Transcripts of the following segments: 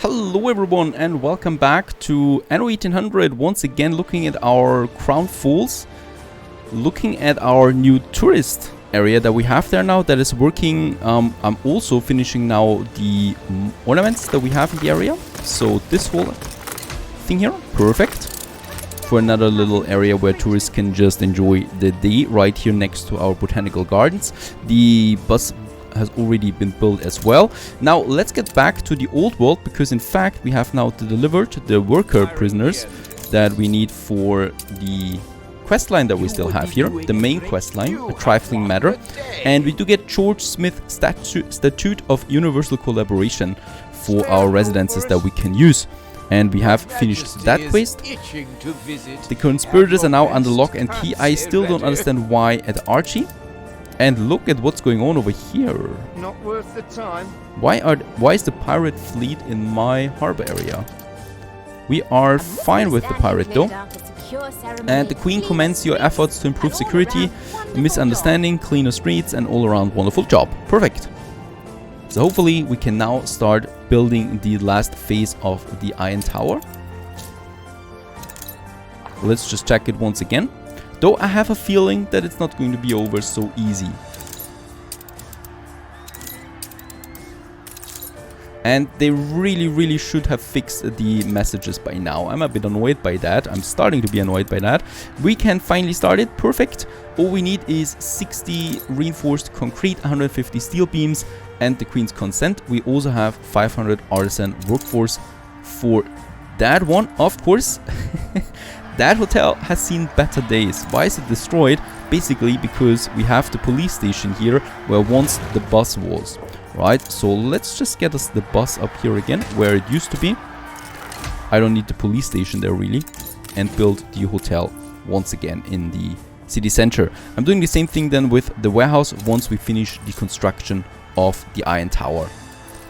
Hello everyone and welcome back to Anno 1800, once again looking at our crown falls, looking at our new tourist area that we have there now that is working. I'm also finishing now the ornaments that we have in the area, so this whole thing here, perfect for another little area where tourists can just enjoy the day right here next to our botanical gardens. The bus has already been built as well. Now let's get back to the old world, because in fact we have now delivered the worker prisoners that we need for the quest line that we still have here, the main quest line, a trifling matter, and we do get George Smith Statute of Universal Collaboration for our residences that we can use. And we have finished that quest. The conspirators are now under lock and key. I still don't understand why at Archie. And look at what's going on over here. Not worth the time. Why is the pirate fleet in my harbor area? We are fine with the pirate though. And the Queen commends your efforts to improve security, misunderstanding, cleaner streets, and all around wonderful job. Perfect. So hopefully we can now start building the last phase of the Iron Tower. Let's just check it once again. Though I have a feeling that it's not going to be over so easy. And they really should have fixed the messages by now. I'm a bit annoyed by that. I'm starting to be annoyed by that. We can finally start it. Perfect. All we need is 60 reinforced concrete, 150 steel beams, and the Queen's consent. We also have 500 artisan workforce for that one, of course. That hotel has seen better days. Why is it destroyed? Basically because we have the police station here where once the bus was. Right, so let's just get us the bus up here again where it used to be. I don't need the police station there really. And build the hotel once again in the city center. I'm doing the same thing then with the warehouse once we finish the construction of the Iron Tower.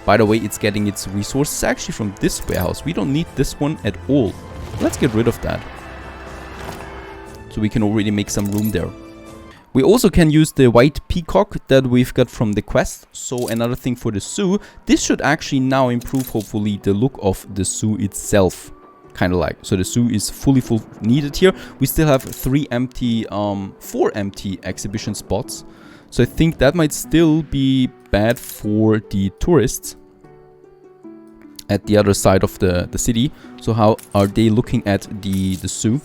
By the way, it's getting its resources actually from this warehouse. We don't need this one at all. Let's get rid of that. So we can already make some room there. We also can use the white peacock that we've got from the quest. So another thing for the zoo. This should actually now improve hopefully the look of the zoo itself. Kind of like. So the zoo is fully needed here. We still have 4 empty exhibition spots. So I think that might still be bad for the tourists at the other side of the city. So how are they looking at the zoo?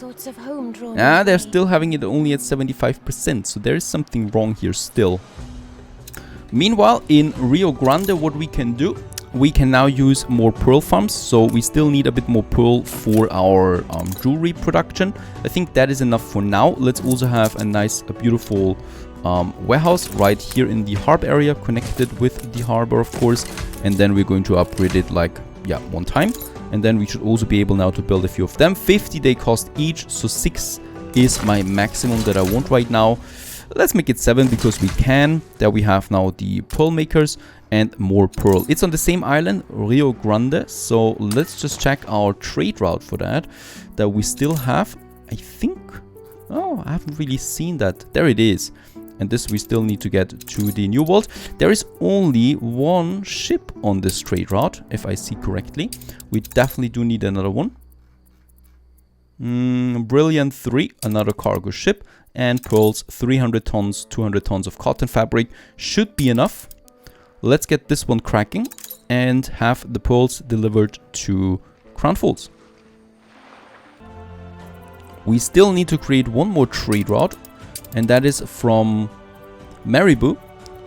They're still having it only at 75%, so there is something wrong here still. Meanwhile, in Rio Grande, what we can do, we can now use more pearl farms. So we still need a bit more pearl for our jewelry production. I think that is enough for now. Let's also have a beautiful warehouse right here in the harbor area, connected with the harbor, of course. And then we're going to upgrade it like, one time. And then we should also be able now to build a few of them. 50 they cost each, so 6 is my maximum that I want right now. Let's make it 7 because we can. There we have now the pearl makers and more pearl. It's on the same island, Rio Grande. So let's just check our trade route for that we still have, I think. Oh, I haven't really seen that. There it is. And this we still need to get to the New World. There is only 1 ship on this trade route, if I see correctly. We definitely do need another one. Brilliant 3, another cargo ship. And pearls, 300 tons, 200 tons of cotton fabric. Should be enough. Let's get this one cracking and have the pearls delivered to Crown Falls. We still need to create 1 more trade route. And that is from Maribou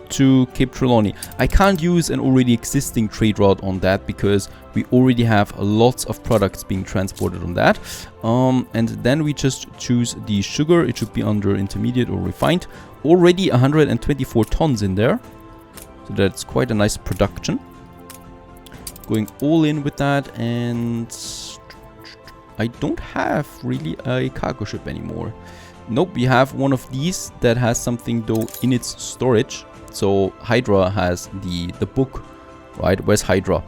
to Cape Trelawney. I can't use an already existing trade route on that because we already have lots of products being transported on that. And then we just choose the sugar. It should be under intermediate or refined. Already 124 tons in there. So that's quite a nice production. Going all in with that. And I don't have really a cargo ship anymore. Nope, we have one of these that has something though in its storage. So Hydra has the book, right? Where's Hydra?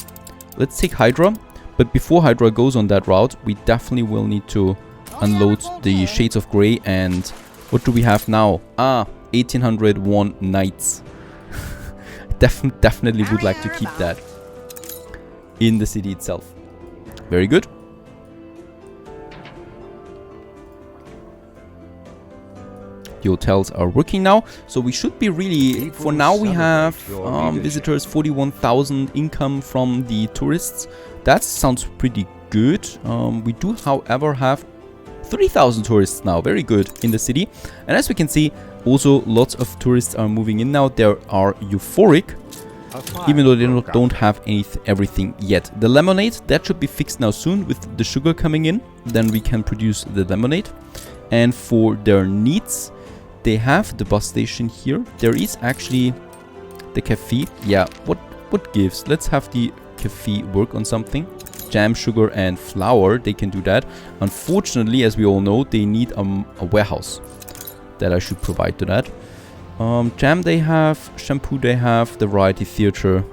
Let's take Hydra. But before Hydra goes on that route, we definitely will need to unload the Shades of Grey. And what do we have now? 1801 Knights. Definitely would like to keep that. in the city itself. Very good. The hotels are working now, so we should be really, for now we have visitors, 41,000 income from the tourists. That sounds pretty good. We do, however, have 3,000 tourists now, very good, in the city. And as we can see, also lots of tourists are moving in now. They are euphoric, even though they don't have everything yet. The lemonade, that should be fixed now soon with the sugar coming in. Then we can produce the lemonade. And for their needs, they have the bus station here. There is actually the cafe. Yeah, what gives? Let's have the cafe work on something. Jam, sugar and flour, they can do that. Unfortunately, as we all know, they need a warehouse that I should provide to that. Jam they have, shampoo they have, the variety theater.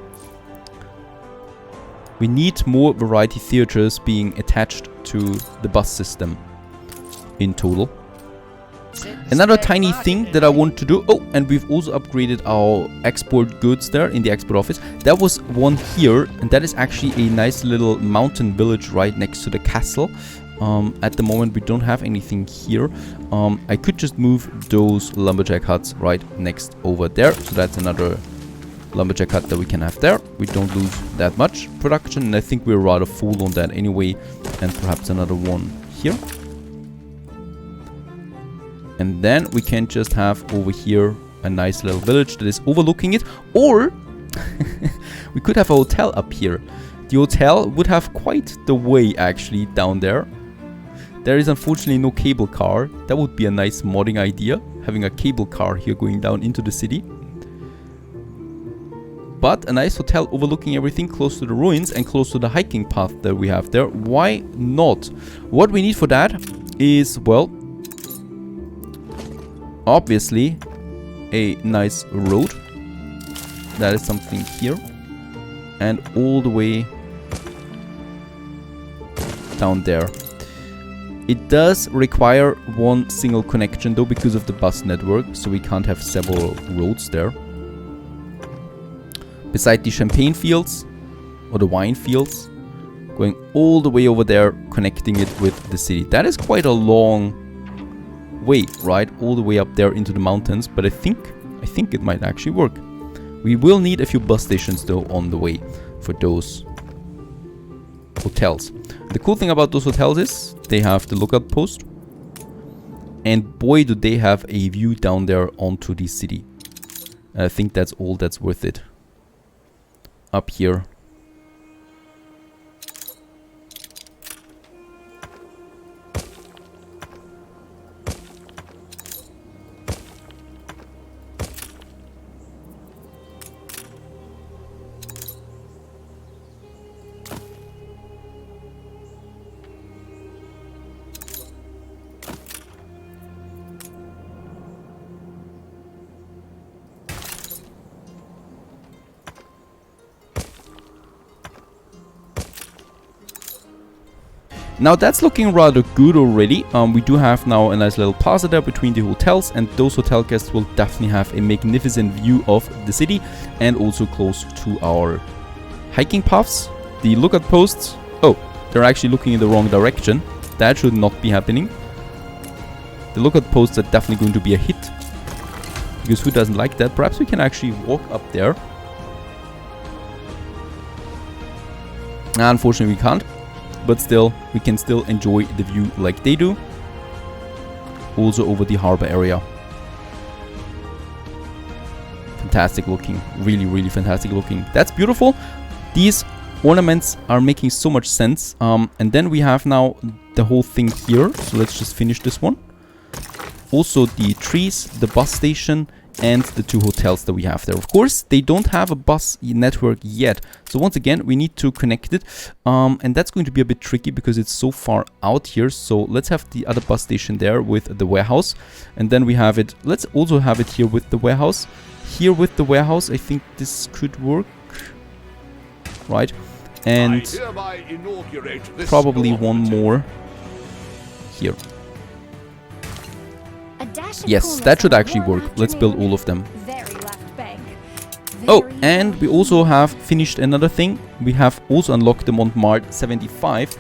We need more variety theaters being attached to the bus system in total. Another tiny thing that I want to do, oh, and we've also upgraded our export goods there in the export office. That was one here, and that is actually a nice little mountain village right next to the castle. At the moment we don't have anything here. I could just move those lumberjack huts right next over there, so that's another lumberjack hut that we can have there. We don't lose that much production, and I think we're rather full on that anyway, and perhaps another one here. And then we can just have over here a nice little village that is overlooking it. Or we could have a hotel up here. The hotel would have quite the way actually down there. There is unfortunately no cable car. That would be a nice modding idea, having a cable car here going down into the city. But a nice hotel overlooking everything, close to the ruins and close to the hiking path that we have there. Why not? What we need for that is, well, obviously a nice road. That is something here. And all the way down there. It does require one single connection though, because of the bus network, so we can't have several roads there. Beside the champagne fields, or the wine fields, going all the way over there, connecting it with the city. That is quite a long way, right? All the way up there into the mountains, but I think it might actually work. We will need a few bus stations though on the way for those hotels. The cool thing about those hotels is they have the lookout post, and boy do they have a view down there onto the city. And I think that's all that's worth it. Up here. Now that's looking rather good already. We do have now a nice little plaza there between the hotels, and those hotel guests will definitely have a magnificent view of the city and also close to our hiking paths. The lookout posts, oh, they're actually looking in the wrong direction. That should not be happening. The lookout posts are definitely going to be a hit, because who doesn't like that? Perhaps we can actually walk up there. Unfortunately we can't. But still, we can still enjoy the view like they do. Also over the harbor area. Fantastic looking. Really, really fantastic looking. That's beautiful. These ornaments are making so much sense. And then we have now the whole thing here. So let's just finish this one. Also the trees, the bus station, and the two hotels that we have there. Of course, they don't have a bus network yet. So once again, we need to connect it. And that's going to be a bit tricky because it's so far out here. So let's have the other bus station there with the warehouse. And then we have it, let's also have it here with the warehouse. Here with the warehouse, I think this could work. Right? And probably one more here. Yes, that should actually work. Let's build all of them. Oh, and we also have finished another thing. We have also unlocked the Montmartre 75.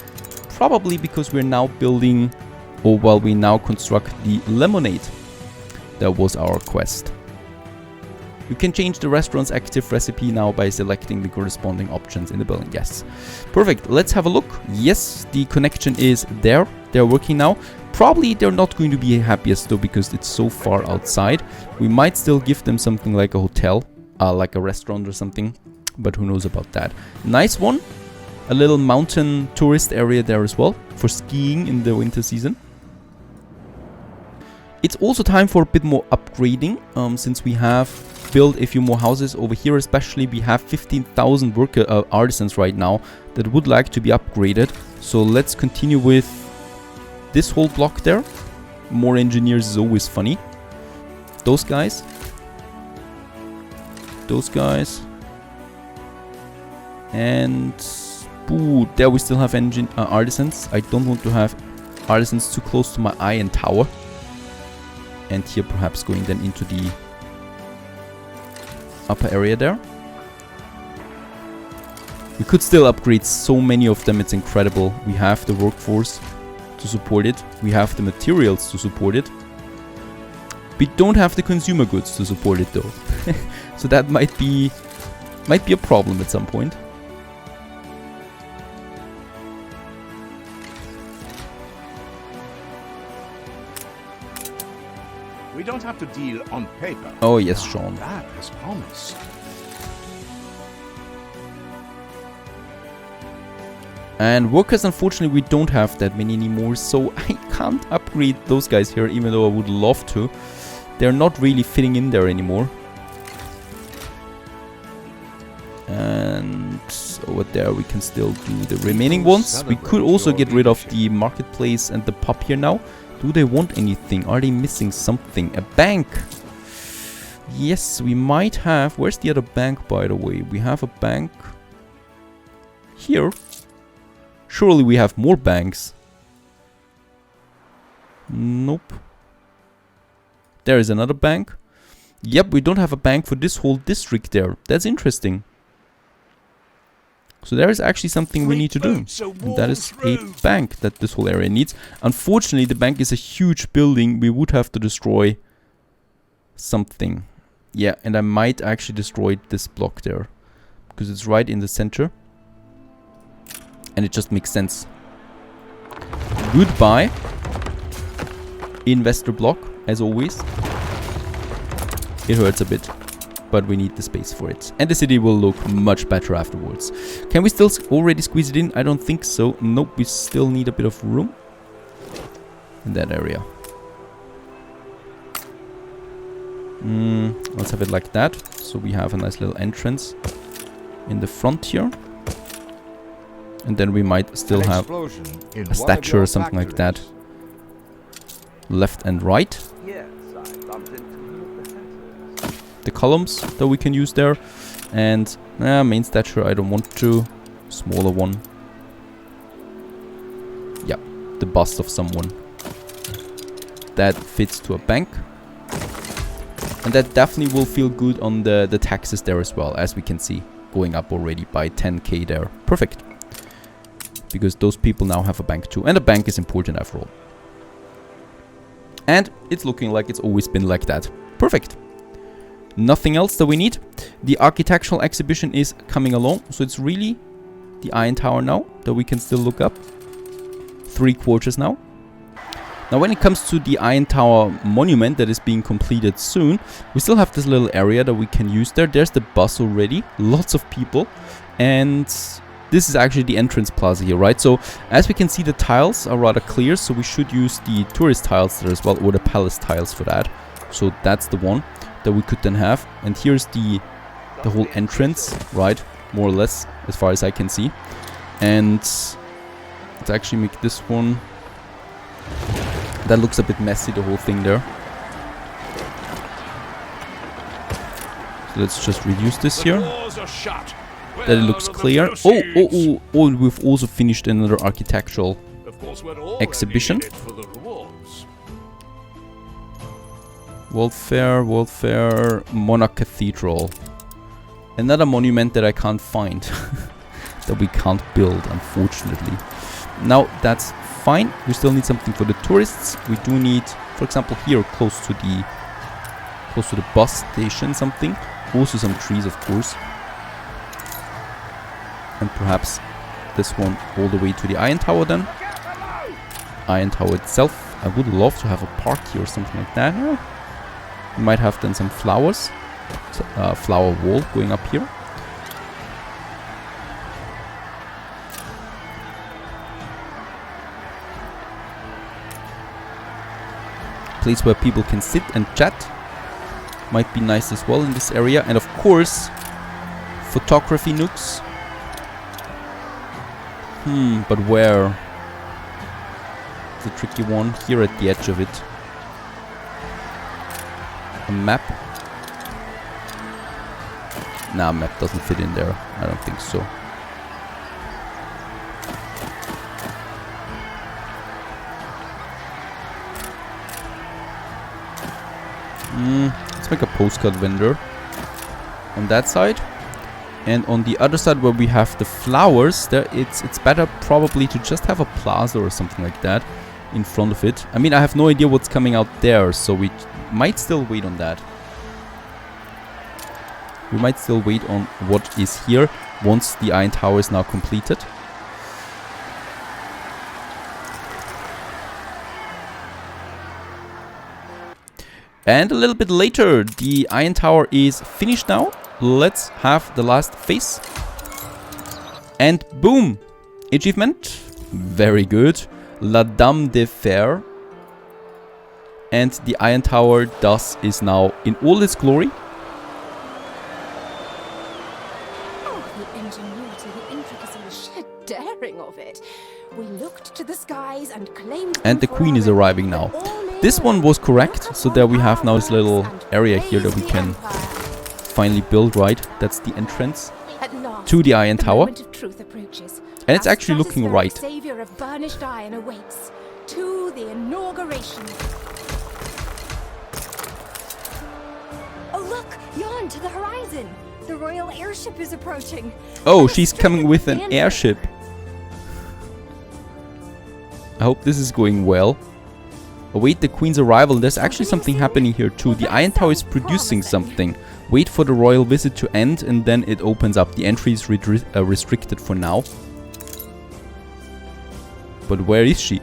Probably because we're now building, or while we now construct the lemonade. That was our quest. You can change the restaurant's active recipe now by selecting the corresponding options in the building. Yes. Perfect. Let's have a look. Yes, the connection is there. They're working now. Probably they're not going to be happiest though because it's so far outside. We might still give them something like a hotel, like a restaurant or something. But who knows about that. Nice one. A little mountain tourist area there as well for skiing in the winter season. It's also time for a bit more upgrading since we have built a few more houses over here. Especially we have 15,000 worker artisans right now that would like to be upgraded. So let's continue with this whole block there. More engineers is always funny. Those guys. Those guys. And ooh, there we still have artisans. I don't want to have artisans too close to my iron tower. And here perhaps going then into the upper area there. We could still upgrade so many of them, it's incredible. We have the workforce to support it. We have the materials to support it. We don't have the consumer goods to support it though. So that might be a problem at some point. We don't have to deal on paper. Oh yes, Sean. That is promise. And workers, unfortunately, we don't have that many anymore, so I can't upgrade those guys here, even though I would love to. They're not really fitting in there anymore. And over there we can still do the remaining ones. We could also get rid of the marketplace and the pub here now. Do they want anything? Are they missing something? A bank! Yes, we might have. Where's the other bank, by the way? We have a bank here. Surely we have more banks. Nope. There is another bank. Yep, we don't have a bank for this whole district there. That's interesting. So there is actually something we need to do. And that is a bank that this whole area needs. Unfortunately, the bank is a huge building. We would have to destroy something. Yeah, and I might actually destroy this block there. Because it's right in the center. And it just makes sense. Goodbye. Investor block, as always. It hurts a bit. But we need the space for it. And the city will look much better afterwards. Can we still already squeeze it in? I don't think so. Nope, we still need a bit of room in that area. Let's have it like that. So we have a nice little entrance in the front here. And then we might still have a statue or something like that. Left and right. The columns that we can use there. And main statue I don't want to. Smaller one. Yeah, the bust of someone. That fits to a bank. And that definitely will feel good on the taxes there as well, as we can see. Going up already by 10k there. Perfect. Because those people now have a bank too. And a bank is important after all. And it's looking like it's always been like that. Perfect. Nothing else that we need. The architectural exhibition is coming along. So it's really the Iron Tower now that we can still look up. 3 quarters now. Now when it comes to the Iron Tower monument that is being completed soon, we still have this little area that we can use there. There's the bus already. Lots of people. And this is actually the entrance plaza here, right? So as we can see, the tiles are rather clear. So we should use the tourist tiles there as well, or the palace tiles for that. So that's the one that we could then have. And here's the whole entrance, right? More or less, as far as I can see. And let's actually make this one. That looks a bit messy, the whole thing there. So let's just reduce this here. That it looks clear. Oh, we've also finished another architectural exhibition. World Fair, Monarch Cathedral. Another monument that I can't find. That we can't build, unfortunately. Now, that's fine. We still need something for the tourists. We do need, for example, here close to the bus station something. Also some trees, of course. And perhaps this one all the way to the Iron Tower then. Iron Tower itself. I would love to have a park here or something like that. We might have then some flowers. Flower wall going up here. Place where people can sit and chat. Might be nice as well in this area. And of course, photography nooks. But where? It's a tricky one. Here at the edge of it. A map. Nah, map doesn't fit in there. I don't think so. Let's make a postcard vendor on that side. And on the other side where we have the flowers, there it's better probably to just have a plaza or something like that in front of it. I mean, I have no idea what's coming out there, so we might still wait on that. We might still wait on what is here once the Iron Tower is now completed. And a little bit later, the Iron Tower is finished now. Let's have the last phase. And boom! Achievement. Very good. La Dame de Fer. And the Iron Tower thus is now in all its glory. Oh, the ingenuity, the intricacy, the sheer daring of it. We looked to the skies and claimed. And the Queen is arriving now. This one was correct. So there we have now this little area here that we can finally build, right? That's the entrance to the Iron Tower. And it's actually looking right. Savior of burnished iron awaits to the inauguration. Oh look, yon to the horizon. The royal airship is approaching. Oh, she's coming with an airship. I hope this is going well. Await the Queen's arrival. There's actually something happening here too. The Iron Tower is producing something. Wait for the royal visit to end and then it opens up. The entry is restricted for now. But where is she?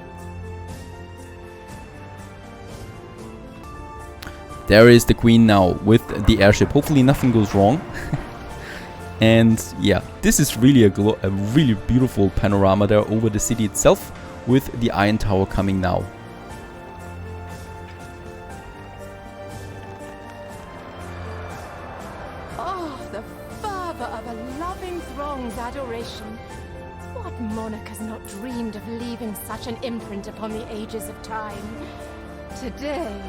There is the Queen now with the airship. Hopefully nothing goes wrong. And yeah, this is really a really beautiful panorama there over the city itself with the Iron Tower coming now. Adoration. What monarch has not dreamed of leaving such an imprint upon the ages of time? Today,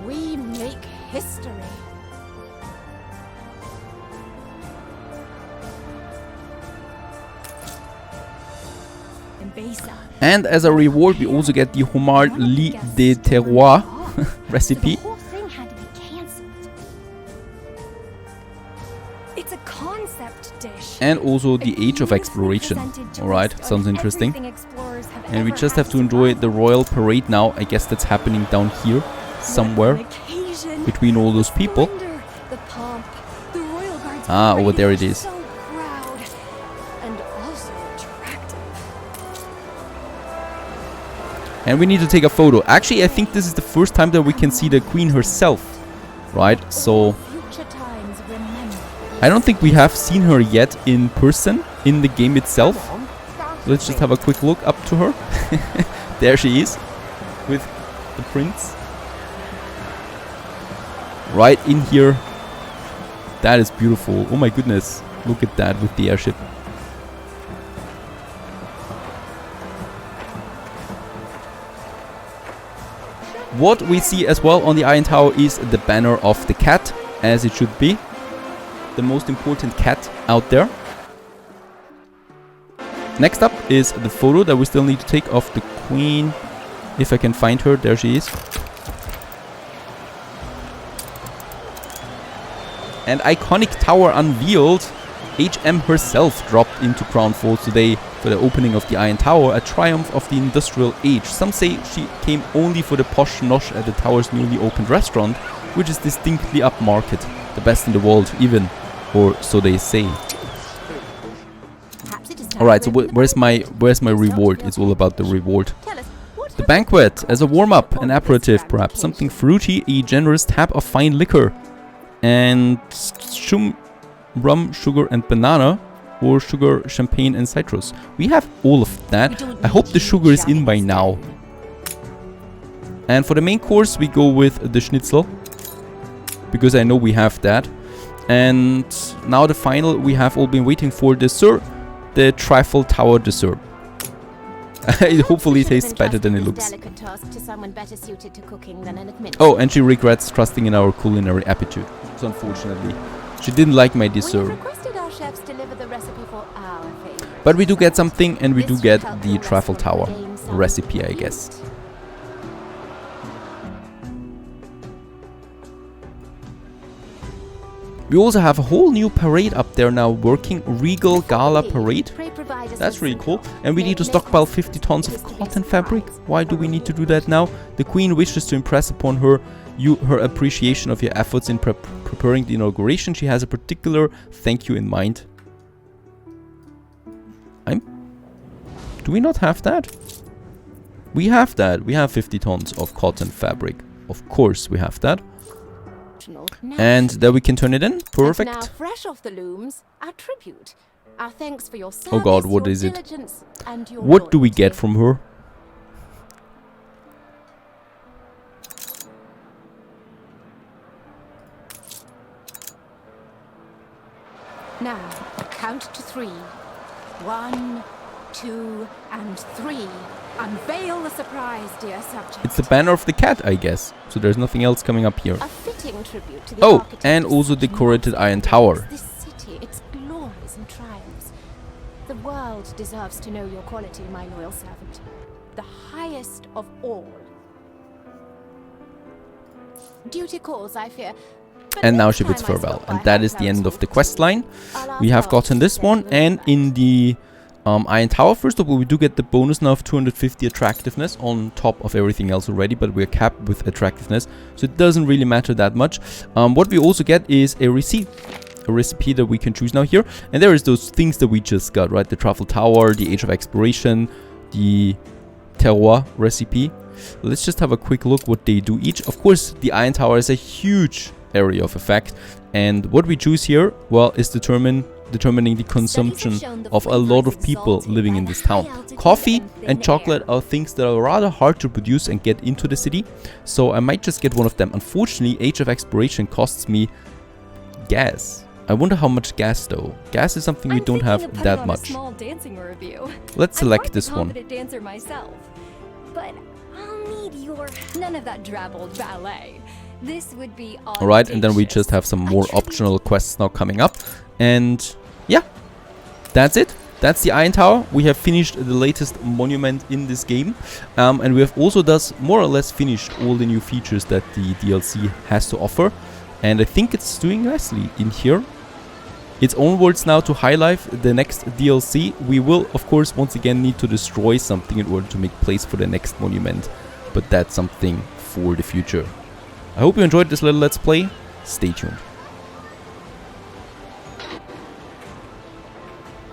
we make history. And as a reward, we also get the homard lit de terroir recipe. And also the Age of Exploration. Alright, sounds interesting. And we just have to enjoy the royal parade now. I guess that's happening down here somewhere between all those people. Ah, over there it is. And we need to take a photo. Actually, I think this is the first time that we can see the Queen herself. Right, so I don't think we have seen her yet in person in the game itself. Let's just have a quick look up to her. There she is with the prince. Right in here. That is beautiful. Oh my goodness. Look at that with the airship. What we see as well on the Iron Tower is the banner of the cat, as it should be. The most important cat out there. Next up is the photo that we still need to take of the Queen. If I can find her, there she is. and iconic tower unveiled. HM herself dropped into Crown Falls today for the opening of the Iron Tower, a triumph of the industrial age. Some say she came only for the posh nosh at the tower's newly opened restaurant, which is distinctly upmarket, the best in the world even, or so they say. Alright, so where's my reward? It's all about the reward. The banquet, as a warm-up, an aperitif perhaps, something fruity, a generous tap of fine liquor, and rum, sugar and banana, or sugar, champagne and citrus. We have all of that. I hope the sugar is in by now. And for the main course we go with the schnitzel, because I know we have that. And now the final we have all been waiting for, dessert, the trifle tower dessert. It hopefully tastes better than it looks. Oh, and she regrets trusting in our culinary aptitude. So unfortunately, she didn't like my dessert. But we do get something, and we do get the trifle tower recipe, I guess. We also have a whole new parade up there now working, Regal Gala Parade. That's really cool. And we need to stockpile 50 tons of cotton fabric. Why do we need to do that now? The Queen wishes to impress upon her appreciation of your efforts in preparing the inauguration. She has a particular thank you in mind. Do we not have that? We have that. We have 50 tons of cotton fabric. Of course we have that. And there we can turn it in. Perfect. Now, fresh off the looms, our tribute. Our thanks for your service, oh god, what is it? What do we get from her? Now, count to 3. 1, 2, and 3. Unveil the surprise, dear subject. It's the banner of the cat, I guess. So there's nothing else coming up here. A fitting tribute to the and also decorated Iron Tower. This city, its glories and triumphs. The world deserves to know your quality, my loyal servant. The highest of all. Duty calls, I fear. And now she bids farewell. And that is the end of the quest line. We have gotten this one, and in the Iron Tower, first of all, we do get the bonus now of 250 attractiveness on top of everything else already, but we're capped with attractiveness, so it doesn't really matter that much. What we also get is a recipe that we can choose now here, and there is those things that we just got, right? The Truffle Tower, the Age of Exploration, the Terroir recipe. Let's just have a quick look what they do each. Of course, the Iron Tower is a huge area of effect, and what we choose here, well, is determining the consumption of a lot of people living in this town. Coffee and chocolate are things that are rather hard to produce and get into the city, so I might just get one of them. Unfortunately, Age of Exploration costs me gas. I wonder how much gas though. Gas is something we don't have that much. Let's select this one. But I'll need your none of that drabbled ballet. This would be alright, and then we just have some more optional quests now coming up. And yeah, that's it. That's the Iron Tower. We have finished the latest monument in this game. And we have also thus more or less finished all the new features that the DLC has to offer. And I think it's doing nicely in here. It's onwards now to High Life, the next DLC. We will, of course, once again need to destroy something in order to make place for the next monument. But that's something for the future. I hope you enjoyed this little Let's Play. Stay tuned.